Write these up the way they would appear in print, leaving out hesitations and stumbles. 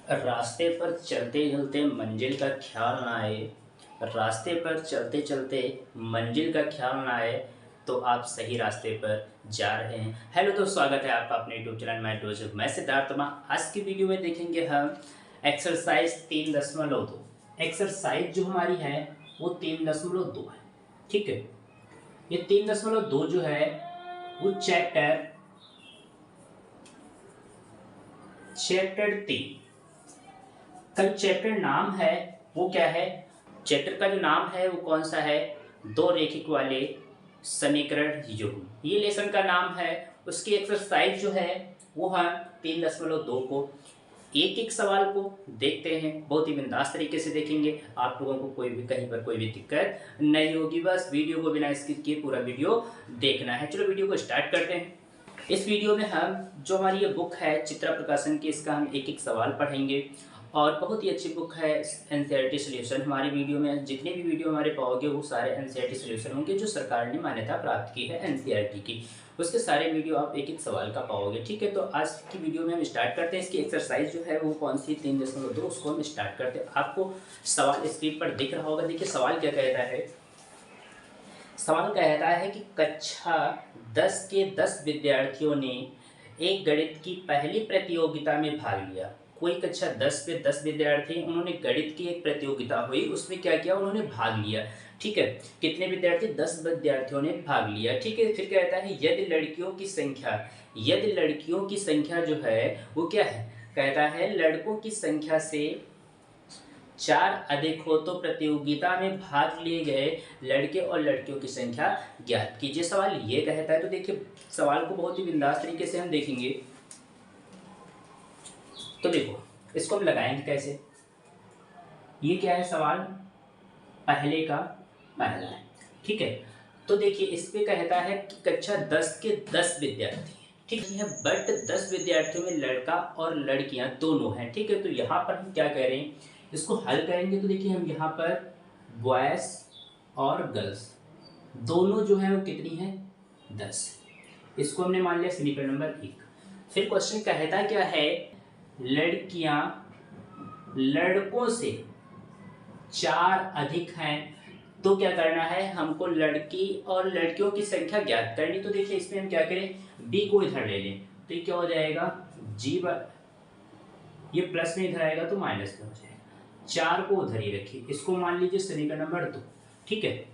रास्ते पर चलते चलते मंजिल का ख्याल ना आए। रास्ते पर चलते चलते मंजिल का ख्याल ना आए तो आप सही रास्ते पर जा रहे हैं। हेलो दोस्तों, स्वागत है आपका अपने यूट्यूब चैनल मैं डोजो मैं सिद्धार्थ। आज की वीडियो में देखेंगे हम एक्सरसाइज 3.2। एक्सरसाइज जो हमारी है वो 3.2 है। ठीक है, ये 3.2 जो है वो चैप्टर 3 का चैप्टर नाम है वो क्या है। चैप्टर का जो नाम है वो कौन सा है? दो रेखिक वाले समीकरण युग्म, ये लेसन का नाम है। उसकी एक्सरसाइज जो है वो हम 3.2 को एक एक सवाल को देखते हैं। बहुत ही बिंदास तरीके से देखेंगे, आप लोगों को कोई भी कहीं पर कोई भी दिक्कत नहीं होगी। बस वीडियो को बिना स्किप किए पूरा वीडियो देखना है। चलो वीडियो को स्टार्ट करते हैं। इस वीडियो में हम जो हमारी ये बुक है चित्रा प्रकाशन की, इसका हम एक एक सवाल पढ़ेंगे और बहुत ही अच्छी बुक है एनसीईआरटी सॉल्यूशन। हमारी वीडियो में जितने भी वीडियो हमारे पाओगे वो सारे एनसीईआरटी सॉल्यूशन होंगे जो सरकार ने मान्यता प्राप्त की है एनसीईआरटी की। उसके सारे वीडियो आप एक एक सवाल का पाओगे। ठीक है, तो आज की वीडियो में हम स्टार्ट करते हैं। इसकी एक्सरसाइज जो है वो कौन सी 3.2 उसको हम स्टार्ट करते हैं। आपको सवाल स्क्रीन पर दिख रहा होगा। देखिए सवाल क्या कहता है। सवाल कहता है कि कक्षा 10 के 10 विद्यार्थियों ने एक गणित की पहली प्रतियोगिता में भाग लिया। कोई कक्षा 10 के 10 विद्यार्थी, उन्होंने गणित की एक प्रतियोगिता हुई, उसमें क्या किया, उन्होंने भाग लिया। ठीक है, कितने विद्यार्थी? 10 विद्यार्थियों ने भाग लिया। ठीक है, फिर कहता है यदि लड़कियों की संख्या जो है वो क्या है, कहता है लड़कों की संख्या से 4 अधिक हो तो प्रतियोगिता में भाग लिए गए लड़के और लड़कियों की संख्या ज्ञात कीजिए। सवाल ये कहता है। तो देखिए सवाल को बहुत ही बिंदास तरीके से हम देखेंगे। तो देखो इसको हम लगाएंगे कैसे। ये क्या है, सवाल पहले का पहला है। ठीक है, तो देखिए इस पे कहता है कि कक्षा 10 के 10 विद्यार्थी, ठीक है, बट 10 विद्यार्थियों में लड़का और लड़कियां दोनों हैं। ठीक है, तो यहाँ पर हम क्या कह रहे हैं, इसको हल करेंगे। तो देखिए हम यहाँ पर बॉयज और गर्ल्स दोनों जो है वो कितनी है, 10। इसको हमने मान लिया समीकरण नंबर 1। फिर क्वेश्चन कहता क्या है, लड़कियां लड़कों से 4 अधिक हैं तो क्या करना है, हमको लड़की और लड़कियों की संख्या ज्ञात करनी। तो देखिए इसमें हम क्या करें, b को इधर ले लें तो ये क्या हो जाएगा, g ये प्लस में इधर आएगा तो माइनस में हो जाएगा। 4 को उधर ही रखिए, इसको मान लीजिए समीकरण नंबर 2। ठीक है,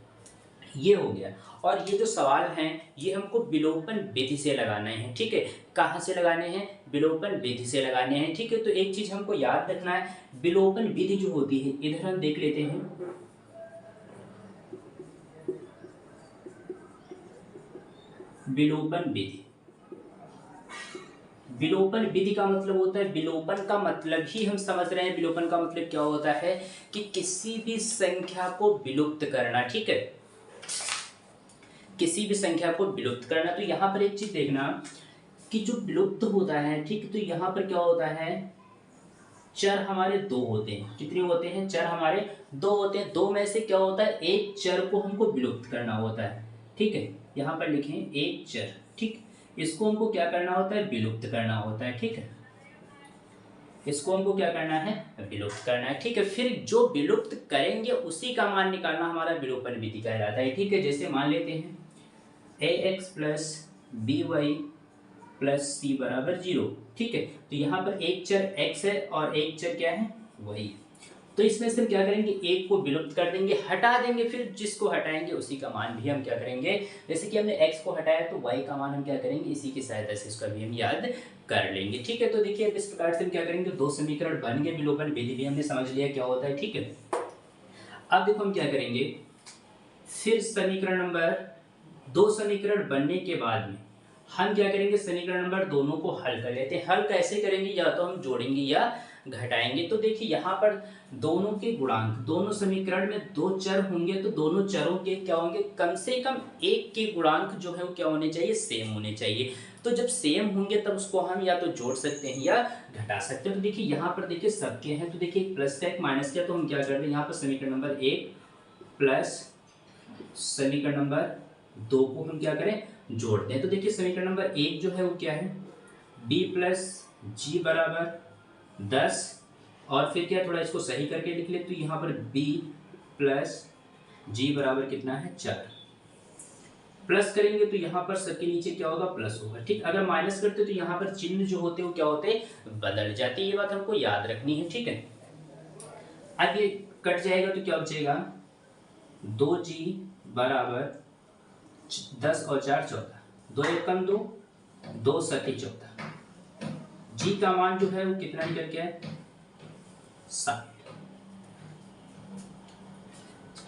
ये हो गया। और ये जो सवाल हैं ये हमको विलोपन विधि से लगाने हैं। ठीक है, कहाँ से लगाने हैं, विलोपन विधि से लगाने हैं। ठीक है, तो एक चीज हमको याद रखना है, विलोपन विधि जो होती है, इधर हम देख लेते हैं। विलोपन विधि, विलोपन विधि का मतलब होता है, विलोपन का मतलब ही हम समझ रहे हैं। विलोपन का मतलब क्या होता है कि किसी भी संख्या को विलुप्त करना। ठीक है, किसी भी संख्या को विलुप्त करना। तो यहाँ पर एक चीज देखना कि जो विलुप्त होता है, ठीक, तो यहाँ पर क्या होता है, चर हमारे 2 होते हैं। कितने होते हैं, चर हमारे 2 होते हैं। 2 में से क्या होता है, एक चर को हमको विलुप्त करना होता है। ठीक है, यहाँ पर लिखें एक चर। ठीक, इसको हमको क्या करना होता है, विलुप्त करना होता है। ठीक है, इसको हमको क्या करना है, विलुप्त करना है। ठीक है, फिर जो विलुप्त करेंगे उसी का मान निकालना हमारा विलोपन विधि कहलाता है। ठीक है, जैसे मान लेते हैं ax plus B Y plus C बराबर 0। ठीक है, तो यहाँ पर एक चर x है और एक चर क्या है, वही है। तो इसमें से हम क्या करेंगे, एक को विलुप्त कर देंगे, हटा देंगे। फिर जिसको हटाएंगे उसी का मान भी हम क्या करेंगे, जैसे कि हमने x को हटाया तो y का मान हम क्या करेंगे, इसी की सहायता से इसका भी हम याद कर लेंगे। ठीक है, तो देखिए इस प्रकार से हम क्या करेंगे, 2 समीकरण बन गए, विलोपन विधि भी हमने समझ लिया क्या होता है। ठीक है, अब देखो हम क्या करेंगे, फिर समीकरण नंबर 2 समीकरण बनने के बाद में हम क्या करेंगे, समीकरण नंबर दोनों को हल कर लेते हैं। हल कैसे करेंगे, या तो हम जोड़ेंगे या घटाएंगे। तो देखिए यहाँ पर दोनों के गुणांक, दोनों समीकरण में 2 चर होंगे तो दोनों चरों के क्या होंगे, कम से कम एक के गुणांक जो है वो क्या होने चाहिए, सेम होने चाहिए। तो जब सेम होंगे तब उसको हम या तो जोड़ सकते हैं या घटा सकते हैं। तो देखिए यहाँ पर देखिए सबके हैं, तो देखिए एक प्लस का एक माइनस का, तो हम क्या कर रहे हैं, यहाँ पर समीकरण नंबर 1 प्लस समीकरण नंबर 2 को हम क्या करें, जोड़ते हैं। तो देखिए समीकरण नंबर 1 जो है वो क्या है, b प्लस जी बराबर 10 और फिर क्या, थोड़ा इसको सही करके लिख ले, तो यहाँ पर b प्लस जी बराबर कितना है 4। प्लस करेंगे तो यहाँ पर सबके नीचे क्या होगा, प्लस होगा। ठीक, अगर माइनस करते तो यहाँ पर चिन्ह जो होते हैं वो क्या होते हैं, बदल जाते हैं। ये बात हमको याद रखनी है। ठीक है, अब ये कट जाएगा तो क्या बचेगा, 2g बराबर 10 और 4 14, 2 एक कम 2, 2 सती 14। जी का मान जो है वो कितना निकल के है, 7।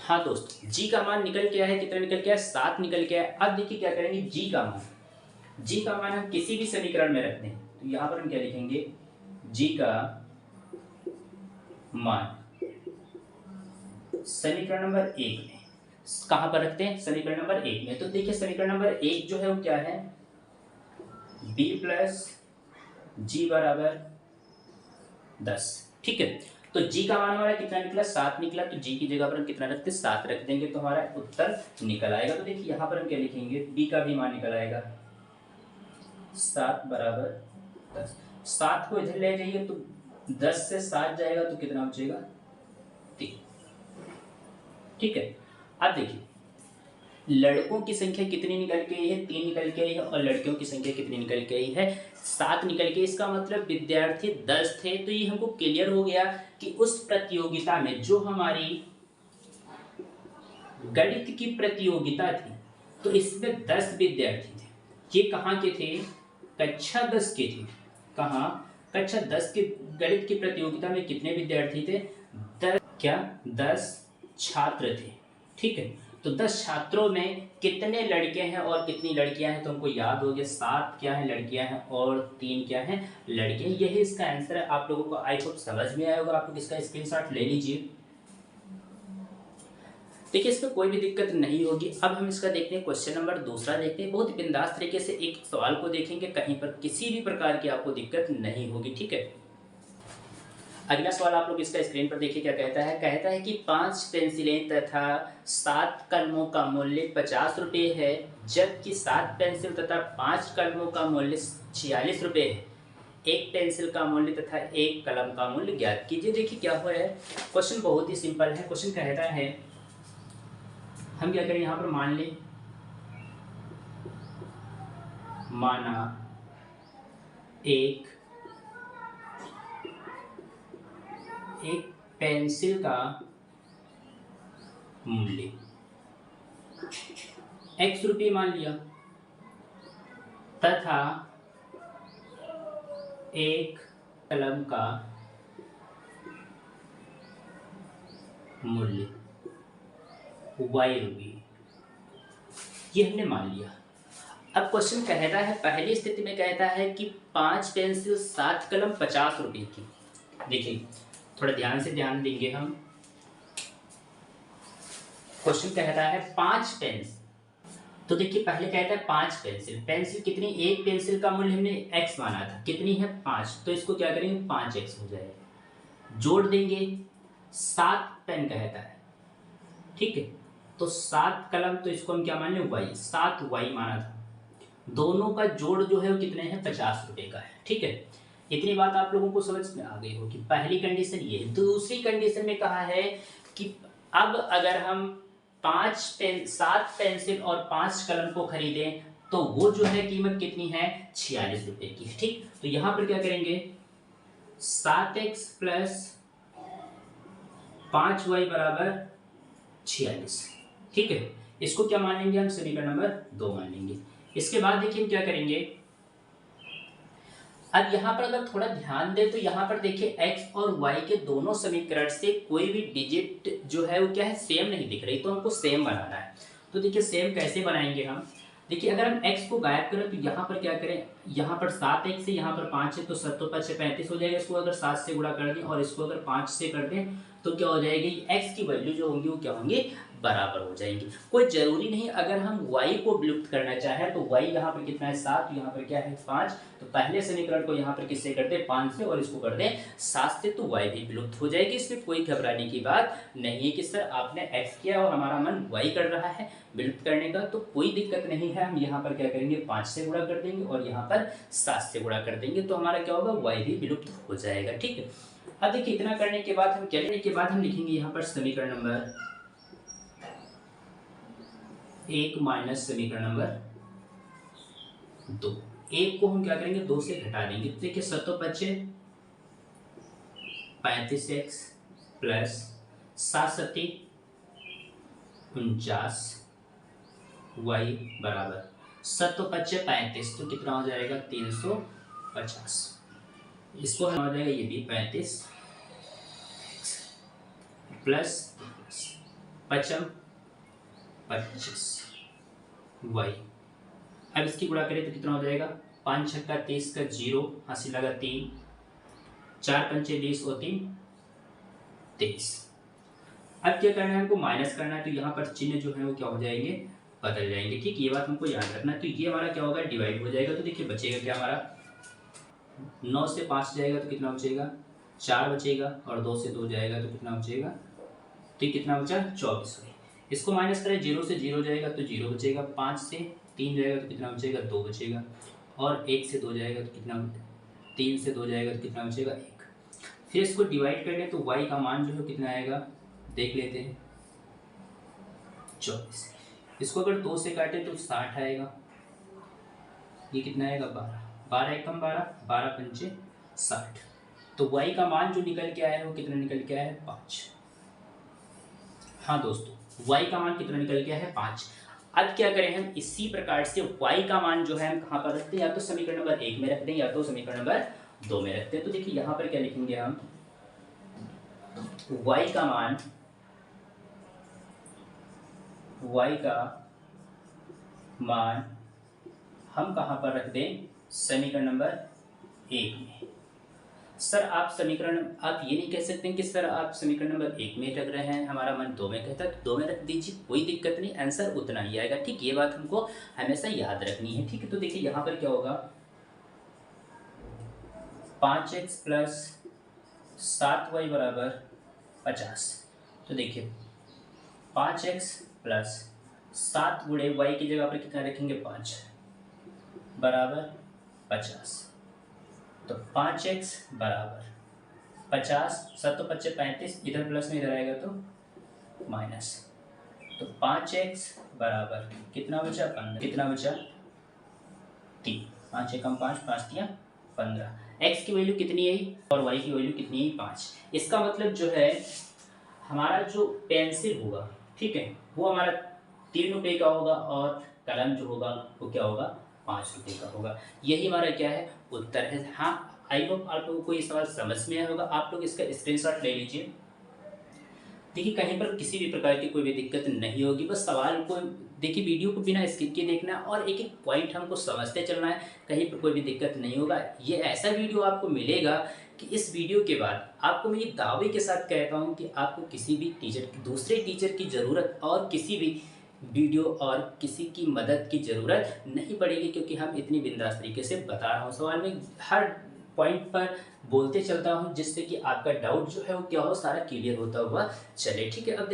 हाँ दोस्तों, जी का मान निकल के है, कितना निकल के है, 7 निकल के है। अब देखिए क्या करेंगे, जी का मान हम किसी भी समीकरण में रखते हैं, तो यहाँ पर हम क्या लिखेंगे, जी का मान समीकरण नंबर 1 में कहाँ पर रखते हैं, समीकरण नंबर 1 में। तो देखिए समीकरण नंबर 1 जो है वो क्या है, b प्लस जी बराबर 10। ठीक है, तो g का मान हमारा कितना निकला, 7 निकला। तो g की जगह पर हम कितना रखते हैं, 7 रख देंगे तो हमारा उत्तर निकल आएगा। तो देखिए यहाँ पर हम क्या लिखेंगे, b का भी मान निकल आएगा 7 बराबर 10। 7 को इधर ले जाइए तो 10 से 7 जाएगा तो कितना बचेगा, 3। ठीक है, अब देखिए लड़कों की संख्या कितनी निकल के आई है, 3 निकल के आई है, और लड़कियों की संख्या कितनी निकल के आई है, 7 निकल के। इसका मतलब विद्यार्थी 10 थे। तो ये हमको क्लियर हो गया कि उस प्रतियोगिता में, जो हमारी गणित की प्रतियोगिता थी, तो इसमें 10 विद्यार्थी थे। ये कहाँ के थे, कक्षा 10 के थे। कहाँ, कक्षा 10 के गणित की प्रतियोगिता में कितने विद्यार्थी थे, 10 छात्र थे। ठीक है, तो 10 छात्रों में कितने लड़के हैं और कितनी लड़कियां हैं, तो हमको याद हो गया, 7 क्या है लड़कियां हैं और 3 क्या है लड़के। यही इसका आंसर है। आप लोगों को आई होप समझ में आया होगा। आप लोग इसका स्क्रीनशॉट ले लीजिए। देखिए इसमें कोई भी दिक्कत नहीं होगी। अब हम इसका देखते हैं क्वेश्चन नंबर दूसरा देखते हैं। बहुत ही बिंदास तरीके से एक सवाल को देखेंगे, कहीं पर किसी भी प्रकार की आपको दिक्कत नहीं होगी। ठीक है, अगला सवाल आप लोग इसका स्क्रीन पर देखिए क्या कहता है। कहता है कि 5 पेंसिलें तथा 7 कलमों का मूल्य 50 रुपये है, जबकि 7 पेंसिल तथा 5 कलमों का मूल्य 46 रुपये है। एक पेंसिल का मूल्य तथा एक कलम का मूल्य ज्ञात कीजिए। देखिए क्या हुआ है, क्वेश्चन बहुत ही सिंपल है। क्वेश्चन कहता है, हम क्या करें, यहाँ पर मान लें, माना एक पेंसिल का मूल्य x रुपये मान लिया, तथा एक कलम का मूल्य y रुपये, ये हमने मान लिया। अब क्वेश्चन कहता है, पहली स्थिति में कहता है कि 5 पेंसिल 7 कलम 50 रुपये की। देखिए थोड़ा ध्यान से ध्यान देंगे हम। क्वेश्चन कहता है 5 पेंसिल, तो देखिए पहले कहता है 5 पेंसिल कितनी, एक पेंसिल का मूल्य हमने x माना था, कितनी है 5, तो इसको क्या करेंगे 5x हो जाएगा। जोड़ देंगे 7 पेन कहता है। ठीक है, तो 7 कलम, तो इसको हम क्या मान लें y, 7y माना था। दोनों का जोड़ जो है वो कितने हैं, 50 रुपये का है। ठीक है, इतनी बात आप लोगों को समझ में आ गई होगी। पहली कंडीशन ये है। दूसरी कंडीशन में कहा है कि अब अगर हम 7 पेंसिल और 5 कलम को खरीदें तो वो जो है कीमत कितनी है, 46 रुपये की। ठीक, तो यहां पर क्या करेंगे, 7x प्लस 5y बराबर 46। ठीक है, इसको क्या मान लेंगे हम, समीकरण नंबर 2 मान लेंगे। इसके बाद देखिए क्या करेंगे, अब यहाँ पर अगर थोड़ा ध्यान दें तो यहाँ पर देखिए x और y के दोनों समीकरण से कोई भी डिजिट जो है वो क्या है, सेम नहीं दिख रही। तो हमको सेम बनाना है। तो देखिए सेम कैसे बनाएंगे हम, देखिए अगर हम x को गायब करें तो यहाँ पर क्या करें, यहाँ पर 7x है, यहाँ पर 5 है, तो 7 तो 5 से 35 हो जाएगा। इसको अगर 7 से गुणा कर दें और इसको अगर 5 से कर दें तो क्या हो जाएगी, x की वैल्यू जो होंगी वो क्या होंगी, बराबर हो जाएंगी। कोई जरूरी नहीं, अगर हम y को विलुप्त करना चाहें तो y यहाँ पर कितना है 7, यहाँ पर क्या है 5, तो पहले समीकरण को यहाँ पर किससे कर दें, 5 से, और इसको कर दें 7 से, तो y भी विलुप्त हो जाएगी। इसमें कोई घबराने की बात नहीं है कि सर आपने x किया और हमारा मन y कर रहा है विलुप्त करने का, तो कोई दिक्कत नहीं है। हम यहाँ पर क्या करेंगे, 5 से गुणा कर देंगे और यहाँ पर 7 से गुणा कर देंगे तो हमारा क्या होगा, y भी विलुप्त हो जाएगा। ठीक है, अब देखिए इतना करने के बाद हम क्या करने के बाद हम लिखेंगे यहाँ पर समीकरण नंबर 1 माइनस समीकरण नंबर 2। 1 को हम क्या करेंगे, 2 से घटा देंगे। तो देखिए 7 बचे 35x प्लस 7 सत्ती 49 y बराबर 7 बचे 35, तो कितना हो जाएगा 350। इसको हम हो जाएगा ये भी 35 प्लस 55 25 y। अब इसकी गुणा करें तो कितना हो जाएगा, 5 छक्का 30 का 0 हासिल लगा 3, 4 पंचे 20 और 3 23। अब क्या करना है, हमको माइनस करना है, तो यहाँ पर चिन्ह जो है वो क्या हो जाएंगे, बदल जाएंगे। ठीक, ये बात हमको याद रखना है। तो ये हमारा क्या होगा, डिवाइड हो जाएगा। तो देखिए बचेगा क्या हमारा, 9 से 5 जाएगा तो कितना बचेगा, 4 बचेगा, और 2 से 2 जाएगा तो कितना बचेगा, तो कितना बचा 24। इसको माइनस करें, 0 से 0 जाएगा तो 0 बचेगा, 5 से 3 जाएगा तो कितना बचेगा, 2 बचेगा, और 1 से 2 जाएगा तो कितना, 3 से 2 जाएगा तो कितना बचेगा 1। फिर इसको डिवाइड कर लें तो y का मान जो है कितना आएगा, देख लेते हैं 24। इसको अगर 2 से काटे तो 60 आएगा, ये कितना आएगा 12, 12 एकम 12, 12 पंचे 60। तो y का मान जो निकल के आया है वो कितना निकल के आया है 5। हाँ दोस्तों, y का मान कितना निकल के आया है 5। अब क्या करें, हम इसी प्रकार से y का मान जो है हम कहाँ पर रखते हैं, या तो समीकरण नंबर 1 में रखते हैं या तो समीकरण नंबर 2 में रखते हैं। तो देखिए यहाँ पर क्या लिखेंगे हम, y का मान हम कहाँ पर रख दें, समीकरण नंबर 1 में। सर आप समीकरण, आप ये नहीं कह सकते कि सर आप समीकरण नंबर 1 में रख रहे हैं, हमारा मन 2 में कहता है तो 2 में रख दीजिए, कोई दिक्कत नहीं, आंसर उतना ही आएगा। ठीक, ये बात हमको हमेशा याद रखनी है। ठीक है, तो देखिए यहाँ पर क्या होगा, 5x प्लस 7y बराबर 50। तो देखिए 5x प्लस 7 गुणे y की जगह पर कितना रखेंगे 5 बराबर 50। तो 5x बराबर 50, 7 तो 25 35, इधर प्लस में इधर आएगा तो माइनस। तो 5x बराबर कितना बचा 15, कितना बचा 3, 5 एकम 5, 5 तिया 15। x की वैल्यू कितनी है और y की वैल्यू कितनी है 5। इसका मतलब जो है हमारा जो पेंसिल होगा, ठीक है, वो हमारा 3 रुपये का होगा, और कलम जो होगा वो क्या होगा 5 रुपये का होगा। यही हमारा क्या है उत्तर है। हाँ, आई होप आप लोगों को ये सवाल समझ में आया होगा। आप लोग इसका स्क्रीनशॉट ले लीजिए। देखिए कहीं पर किसी भी प्रकार की कोई भी दिक्कत नहीं होगी, बस सवाल को देखिए, वीडियो को बिना स्किप किए देखना और एक एक पॉइंट हमको समझते चलना है, कहीं पर कोई भी दिक्कत नहीं होगा। ये ऐसा वीडियो आपको मिलेगा कि इस वीडियो के बाद आपको मैं ये दावे के साथ कहता हूँ कि आपको किसी भी दूसरे टीचर की ज़रूरत और किसी भी वीडियो और किसी की मदद की ज़रूरत नहीं पड़ेगी, क्योंकि हम इतनी बिंदास तरीके से बता रहा हूँ। सवाल में हर पॉइंट पर बोलते चलता हूँ, जिससे कि आपका डाउट जो है वो क्या हो, सारा क्लियर होता हुआ चले। ठीक है, अब